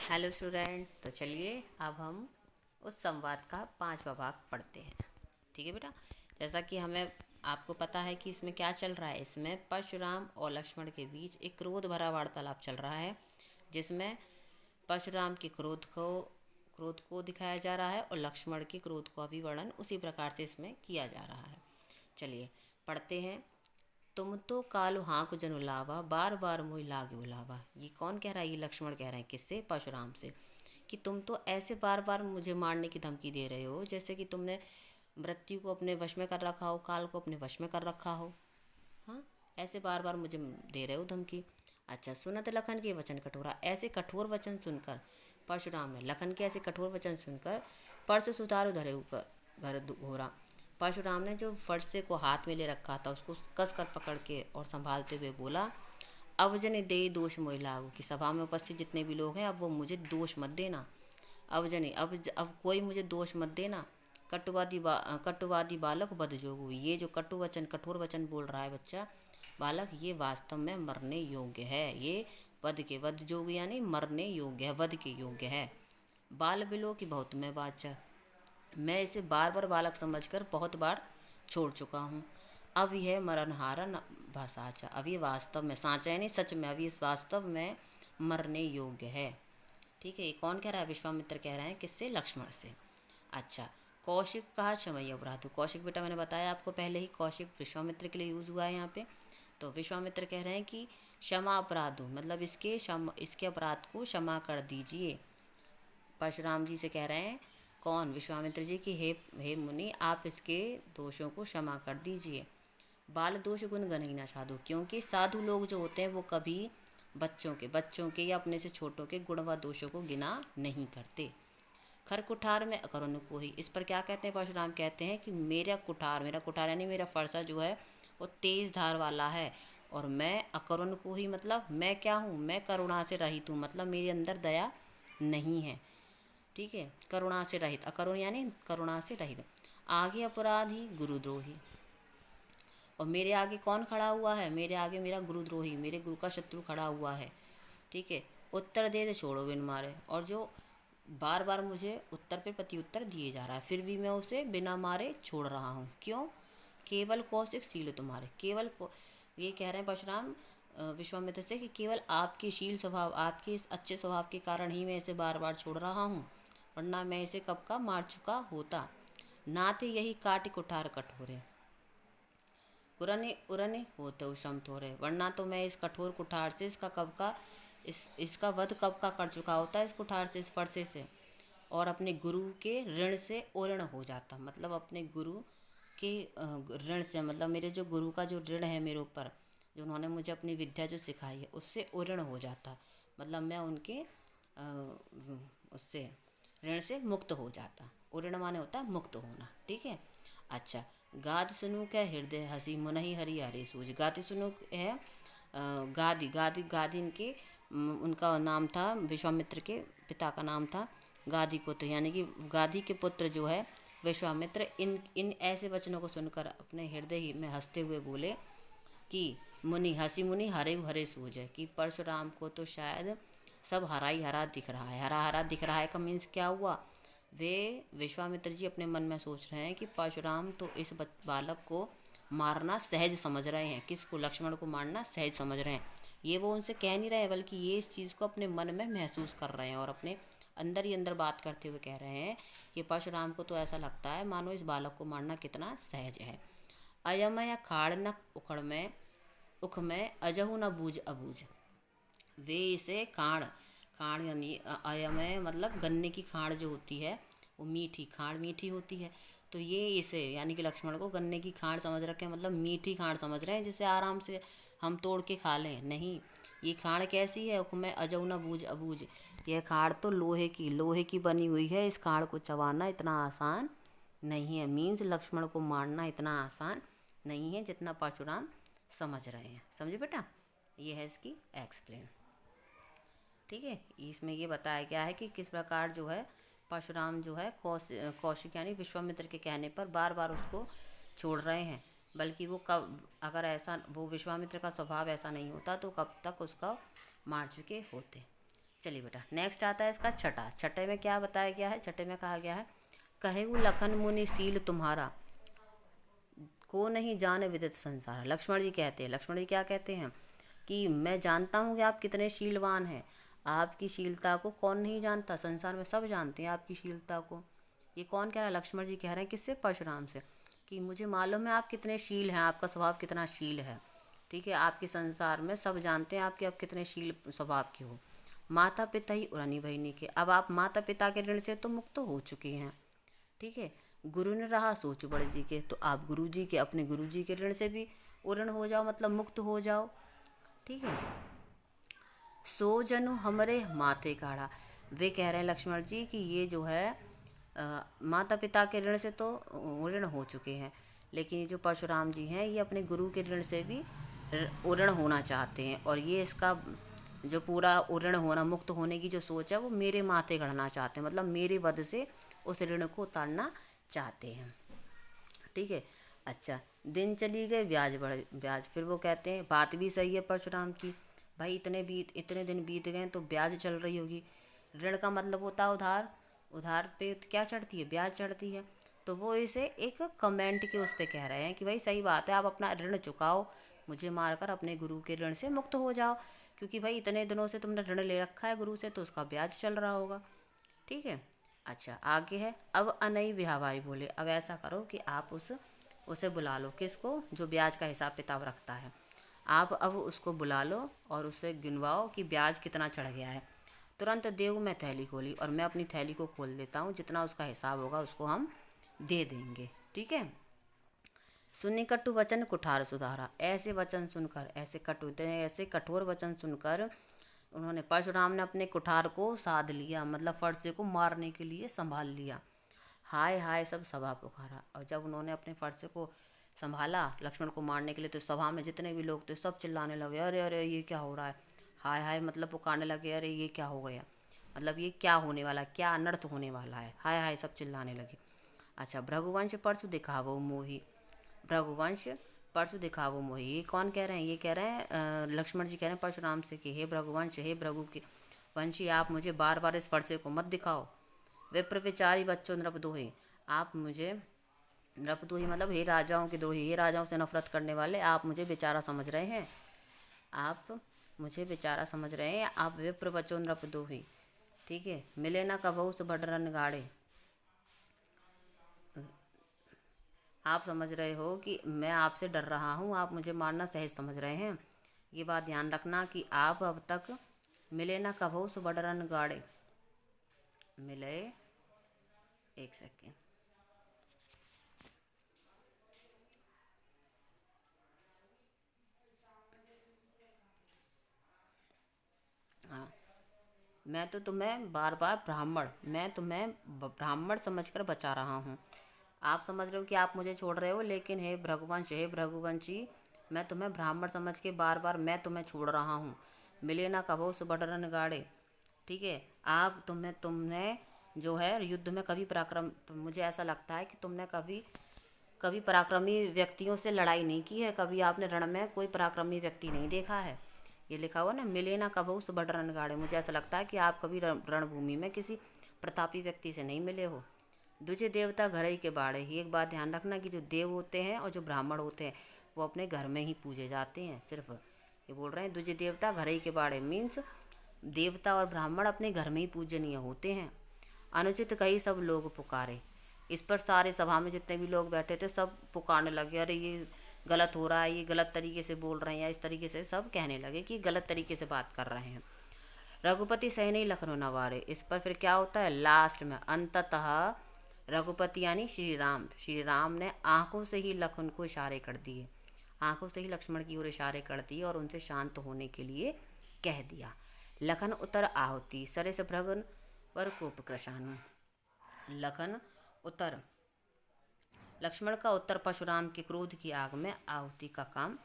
Hello student. तो चलिए अब हम उस संवाद का 5वां भाग पढ़ते हैं। ठीक है बेटा। जैसा कि हमें आपको पता है कि इसमें क्या चल रहा है। इसमें परशुराम और लक्ष्मण के बीच एक क्रोध भरा वार्तालाप चल रहा है, जिसमें परशुराम के क्रोध को दिखाया जा रहा है और लक्ष्मण के क्रोध का भी वर्णन उसी प्रकार से इसमें किया जा रहा है। चलिए पढ़ते हैं। तुम तो कालु हाँक जनु लावा, बार बार मोहि लागे बुलावा। ये कौन कह रहा है? ये लक्ष्मण कह रहे हैं। किससे? परशुराम से। कि तुम तो ऐसे बार बार मुझे मारने की धमकी दे रहे हो जैसे कि तुमने मृत्यु को अपने वश में कर रखा हो, काल को अपने वश में कर रखा हो। हाँ, ऐसे बार बार मुझे दे रहे हो धमकी। अच्छा, सुनत लखन के वचन कठोरा। ऐसे कठोर वचन सुनकर परशुराम ने, लखन के ऐसे कठोर वचन सुनकर परसु सुतारु धरे घर घोरा। परशुराम ने जो फरसे को हाथ में ले रखा था उसको कस कर पकड़ के और संभालते हुए बोला, अब जन दे दोष मोहि लागू। कि सभा में उपस्थित जितने भी लोग हैं, अब वो मुझे दोष मत देना। अब कोई मुझे दोष मत देना। कटुवादी बालक बद जोगु। ये जो कटु वचन, कठोर वचन बोल रहा है बच्चा, बालक, ये वास्तव में मरने योग्य है। ये वध जोग यानी मरने योग्य है, वध के योग्य है। बाल बिलो की बहुत मैं बाचा। मैं इसे बार बार बालक समझकर बहुत बार छोड़ चुका हूँ। अब यह मरणहारा भाषाचा। अब ये वास्तव में, साचा यानी सच में, अब ये वास्तव में मरने योग्य है। ठीक है। ये कौन कह रहा है? विश्वामित्र कह रहे हैं। किससे? लक्ष्मण से। अच्छा, कौशिक कहा क्षमय अपराधु। कौशिक बेटा मैंने बताया आपको पहले ही, कौशिक विश्वामित्र के लिए यूज़ हुआ है यहाँ पे। तो विश्वामित्र कह रहे हैं कि क्षमा अपराधु, मतलब इसके अपराध को क्षमा कर दीजिए। परशुराम जी से कह रहे हैं। कौन? विश्वामित्र जी की, हे मुनि, आप इसके दोषों को क्षमा कर दीजिए। बाल दोष गुण गण ही न साधु। क्योंकि साधु लोग जो होते हैं वो कभी बच्चों के या अपने से छोटों के गुण व दोषों को गिना नहीं करते। खर कुठार में अकरुण को ही। इस पर क्या कहते हैं? परशुराम कहते हैं कि मेरा कुठार यानी मेरा फरसा जो है वो तेज धार वाला है, और मैं अकरुण को ही, मतलब मैं क्या हूँ? मैं करुणा से रहित हूँ, मतलब मेरे अंदर दया नहीं है। ठीक है। करुणा से रहित, अकरुण यानी करुणा से रहित। आगे अपराधी गुरुद्रोही। और मेरे आगे कौन खड़ा हुआ है? मेरे आगे मेरा गुरुद्रोही, मेरे गुरु का शत्रु खड़ा हुआ है। ठीक है। उत्तर दे छोड़ो बिन मारे। और जो बार बार मुझे उत्तर पे प्रति उत्तर दिए जा रहा है, फिर भी मैं उसे बिना मारे छोड़ रहा हूँ। क्यों? केवल कौशिक शील तुम्हारे। ये कह रहे हैं परशुराम विश्वामित्र से कि केवल आपके शील स्वभाव, आपके इस अच्छे स्वभाव के कारण ही मैं इसे बार बार छोड़ रहा हूँ, वरना मैं इसे कब का मार चुका होता। नाते यही काट कुठार कठोरे, उरने उरने होते श्रम थोड़े। वरना तो मैं इस कठोर कुठार से इसका वध कब का कर चुका होता है, इस कुठार से, इस फरसे से, और अपने गुरु के ऋण से ओऋण हो जाता। मतलब अपने गुरु के ऋण से, मतलब मेरे जो गुरु का जो ऋण है मेरे ऊपर, जो उन्होंने मुझे अपनी विद्या जो सिखाई है, उससे ओऋण हो जाता। मतलब मैं उनके उससे ऋण से मुक्त हो जाता। ओऋण माने होता है मुक्त होना। ठीक है। अच्छा, गाद सुनु क्या हृदय हसी मुनहि हरि हरे सूझ। गाति सुनु है गादी इनके उनका नाम था, विश्वामित्र के पिता का नाम था गादी पुत्र, यानी कि गादी के पुत्र जो है विश्वामित्र, इन ऐसे वचनों को सुनकर अपने हृदय ही में हंसते हुए बोले कि मुनि हरे हरे सूझ है। कि परशुराम को तो शायद सब हरा ही हरा दिख रहा है। हरा हरा दिख रहा है का मीन्स क्या हुआ? वे विश्वामित्र जी अपने मन में सोच रहे हैं कि परशुराम तो इस बालक को मारना सहज समझ रहे हैं। किसको? लक्ष्मण को मारना सहज समझ रहे हैं। ये वो उनसे कह नहीं रहे, बल्कि ये इस चीज़ को अपने मन में महसूस कर रहे हैं और अपने अंदर ही अंदर बात करते हुए कह रहे हैं कि परशुराम को तो ऐसा लगता है मानो इस बालक को मारना कितना सहज है। अयमय खाड़ न उख में अजहु न बूझ अबूझ। वे इसे खाड़ यानी अयमय मतलब गन्ने की खाड़ जो होती है वो खाड़ मीठी होती है। तो ये इसे यानी कि लक्ष्मण को गन्ने की खाड़ समझ रखे हैं, मतलब मीठी खाड़ समझ रहे हैं जिसे आराम से हम तोड़ के खा लें। नहीं, ये खाड़ कैसी है? उखमें अजऊ न बूझ अबूझ। यह खाड़ तो लोहे की बनी हुई है। इस खाड़ को चबाना इतना आसान नहीं है। मीन्स लक्ष्मण को मारना इतना आसान नहीं है जितना परशुराम समझ रहे हैं। समझे बेटा? ये है इसकी एक्सप्लेन। ठीक है। इसमें ये बताया गया है कि किस प्रकार जो है परशुराम जो है कौशिक यानी विश्वामित्र के कहने पर बार बार उसको छोड़ रहे हैं। बल्कि वो कब, अगर ऐसा वो विश्वामित्र का स्वभाव ऐसा नहीं होता तो कब तक उसका मार चुके होते। चलिए बेटा, नेक्स्ट आता है इसका छठा। छठे में क्या बताया गया है? छठे में कहा गया है, कहेऊ लखन मुनि शील तुम्हारा, को नहीं जाने विदित संसार। लक्ष्मण जी कहते हैं, लक्ष्मण जी क्या कहते हैं कि मैं जानता हूँ कि आप कितने शीलवान हैं, आपकी शीलता को कौन नहीं जानता, संसार में सब जानते हैं आपकी शीलता को। ये कौन कह रहा है? लक्ष्मण जी कह रहे हैं। किससे? परशुराम से, कि मुझे मालूम है आप कितने शील हैं, आपका स्वभाव कितना शील है। ठीक है, आपके संसार में सब जानते हैं आपके आप कितने शील स्वभाव के हो। माता पिता ही उड़नी बहिनी के, अब आप माता पिता के ऋण से तो मुक्त हो चुके हैं। ठीक है, गुरु ने रहा सोच बड़े जी के, तो आप गुरु जी के, अपने गुरु जी के ऋण से भी उऋण हो जाओ, मतलब मुक्त हो जाओ। ठीक है, सो जनु हमरे माथे काढ़ा। वे कह रहे हैं लक्ष्मण जी कि ये जो है माता पिता के ऋण से तो ऋण हो चुके हैं, लेकिन ये जो परशुराम जी हैं ये अपने गुरु के ऋण से भी ऋण होना चाहते हैं, और ये इसका जो पूरा ऋण होना, मुक्त होने की जो सोच है वो मेरे माथे गढ़ना चाहते हैं, मतलब मेरे वध से उस ऋण को उतारना चाहते हैं। ठीक है, अच्छा, दिन चली गए ब्याज बढ़ ब्याज। फिर वो कहते हैं बात भी सही है परशुराम की, भाई इतने दिन बीत गए तो ब्याज चल रही होगी। ऋण का मतलब होता है उधार, उधार पे क्या चढ़ती है? ब्याज चढ़ती है। तो वो इसे एक कमेंट के उस पे कह रहे हैं कि भाई सही बात है, आप अपना ऋण चुकाओ, मुझे मारकर अपने गुरु के ऋण से मुक्त हो जाओ, क्योंकि भाई इतने दिनों से तुमने ऋण ले रखा है गुरु से, तो उसका ब्याज चल रहा होगा। ठीक है, अच्छा आगे है, अब अनई व्यवहारी बोले, अब ऐसा करो कि आप उसे बुला लो। किसको? जो ब्याज का हिसाब किताब रखता है, आप अब उसको बुला लो और उससे गिनवाओ कि ब्याज कितना चढ़ गया है। तुरंत देव मैं थैली खोली, और मैं अपनी थैली को खोल देता हूँ, जितना उसका हिसाब होगा उसको हम दे देंगे। ठीक है, सुनी कटु वचन कुठार सुधारा। ऐसे वचन सुनकर, ऐसे कठोर वचन सुनकर उन्होंने, परशुराम ने अपने कुठार को साध लिया, मतलब फरसे को मारने के लिए संभाल लिया। हाय हाय सब सभा पुकारा, और जब उन्होंने अपने फरसे को संभाला लक्ष्मण को मारने के लिए, तो सभा में जितने भी लोग थे सब चिल्लाने लगे, अरे अरे ये क्या हो रहा है। हाय हाय मतलब पुकारने लगे, अरे ये क्या हो गया, मतलब ये क्या होने वाला, क्या अनर्थ होने वाला है, हाय हाय सब चिल्लाने लगे। अच्छा, भृगुवंश परशु दिखावो मोही। भृगुवंश परशु दिखावो मोही, ये कौन कह रहे हैं? ये कह रहे हैं लक्ष्मण जी कह रहे हैं परशुराम से कि हे भृगुवंश, हे भृगु के वंशी, आप मुझे बार बार इस फरसे को मत दिखाओ। विप्र विचारी बच्चों नृपद्रोही, आप मुझे, नृपद्रोही मतलब हे राजाओं के द्रोही, हे राजाओं से नफरत करने वाले, आप मुझे बेचारा समझ रहे हैं, आप मुझे बेचारा समझ रहे हैं, आप विप्र बच्चों नृपद्रोही। ठीक है, मिले ना कबहू सुभद्रन गाड़े, आप समझ रहे हो कि मैं आपसे डर रहा हूँ, आप मुझे मारना सहज समझ रहे हैं। ये बात ध्यान रखना कि आप अब तक मिले ना कबहू सुभद्रन गाड़े, मिले, एक सेकेंड, हाँ, मैं तो तुम्हें बार बार मैं तुम्हें ब्राह्मण समझकर बचा रहा हूँ। आप समझ रहे हो कि आप मुझे छोड़ रहे हो, लेकिन हे भृगुवंश, हे भृगुवंशी, मैं तुम्हें ब्राह्मण समझ के बार बार मैं तुम्हें छोड़ रहा हूँ। मिले ना कबो सुभद्रन गाड़े। ठीक है, आप तुमने जो है युद्ध में कभी पराक्रम, मुझे ऐसा लगता है कि तुमने कभी कभी पराक्रमी व्यक्तियों से लड़ाई नहीं की है, कभी आपने रण में कोई पराक्रमी व्यक्ति नहीं देखा है। ये लिखा हुआ ना, मिले ना कबहू सुभद्रन गाड़े, मुझे ऐसा लगता है कि आप कभी रणभूमि में किसी प्रतापी व्यक्ति से नहीं मिले हो। दूजे देवता घर ही के बाड़े ही, एक बात ध्यान रखना कि जो देव होते हैं और जो ब्राह्मण होते हैं वो अपने घर में ही पूजे जाते हैं। सिर्फ ये बोल रहे हैं दूजे देवता घर ही के बाड़े, मीन्स देवता और ब्राह्मण अपने घर में ही पूजनीय होते हैं। अनुचित कही सब लोग पुकारे, इस पर सारे सभा में जितने भी लोग बैठे थे सब पुकारने लगे, अरे ये गलत हो रहा है, ये गलत तरीके से बोल रहे हैं, या इस तरीके से सब कहने लगे कि गलत तरीके से बात कर रहे हैं। रघुपति सह नहीं लखनऊ नवारे, इस पर फिर क्या होता है लास्ट में, अंततः रघुपति यानी श्री राम ने आंखों से ही लखन को इशारे कर दिए, आंखों से ही लक्ष्मण की ओर इशारे कर दिए और उनसे शांत होने के लिए कह दिया। लखन उतर आहुति सरिस भ्रगन पर कोप कृशानु। लखन उत्तर, लक्ष्मण का उत्तर परशुराम के क्रोध की आग में आहुति का काम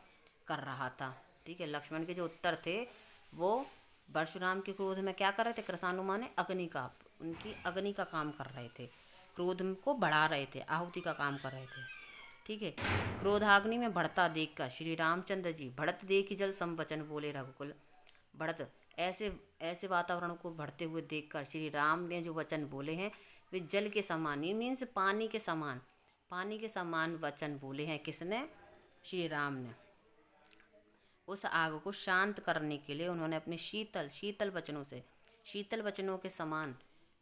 कर रहा था। ठीक है, लक्ष्मण के जो उत्तर थे वो परशुराम के क्रोध में क्या कर रहे थे? कृशानु माने अग्नि का, उनकी अग्नि का काम कर रहे थे, क्रोध को बढ़ा रहे थे, आहुति का काम कर रहे थे। ठीक है, क्रोधाग्नि में बढ़ता देखकर श्री रामचंद्र जी बढ़त देखी जल संवचन बोले रघुकुल। बढ़त ऐसे ऐसे वातावरण को बढ़ते हुए देखकर श्री राम ने जो वचन बोले हैं वे जल के समान, ये मीन्स पानी के समान वचन बोले हैं। किसने? श्री राम ने। उस आग को शांत करने के लिए उन्होंने अपने शीतल वचनों के समान,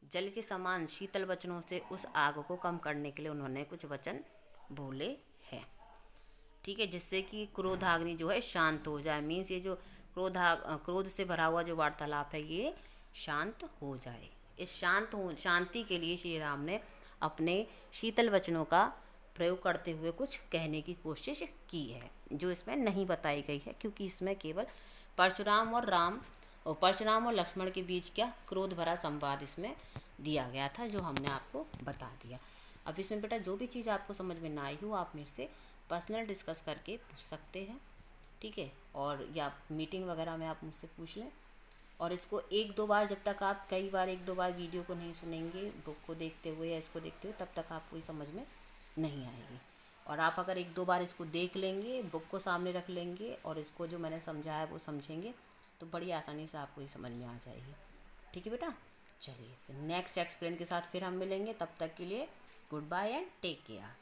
जल के समान शीतल वचनों से उस आग को कम करने के लिए उन्होंने कुछ वचन बोले हैं। ठीक है, जिससे कि क्रोधाग्नि जो है शांत हो जाए। मीन्स ये जो क्रोध से भरा हुआ जो वार्तालाप है ये शांत हो जाए। इस शांति के लिए श्री राम ने अपने शीतल वचनों का प्रयोग करते हुए कुछ कहने की कोशिश की है, जो इसमें नहीं बताई गई है, क्योंकि इसमें केवल परशुराम और लक्ष्मण के बीच क्या क्रोध भरा संवाद इसमें दिया गया था, जो हमने आपको बता दिया। अब इसमें बेटा जो भी चीज़ आपको समझ में ना आई हो आप मेरे से पर्सनल डिस्कस करके पूछ सकते हैं। ठीक है, और या मीटिंग वगैरह में आप मुझसे पूछ लें। और इसको एक दो बार, जब तक आप कई बार एक दो बार वीडियो को नहीं सुनेंगे बुक को देखते हुए या इसको देखते हुए, तब तक आपको ये समझ में नहीं आएगी। और आप अगर एक दो बार इसको देख लेंगे, बुक को सामने रख लेंगे और इसको जो मैंने समझाया वो समझेंगे, तो बड़ी आसानी से आपको ये समझ में आ जाएगी। ठीक है बेटा, चलिए फिर नेक्स्ट एक्सप्लेन के साथ फिर हम मिलेंगे। तब तक के लिए goodbye and take care.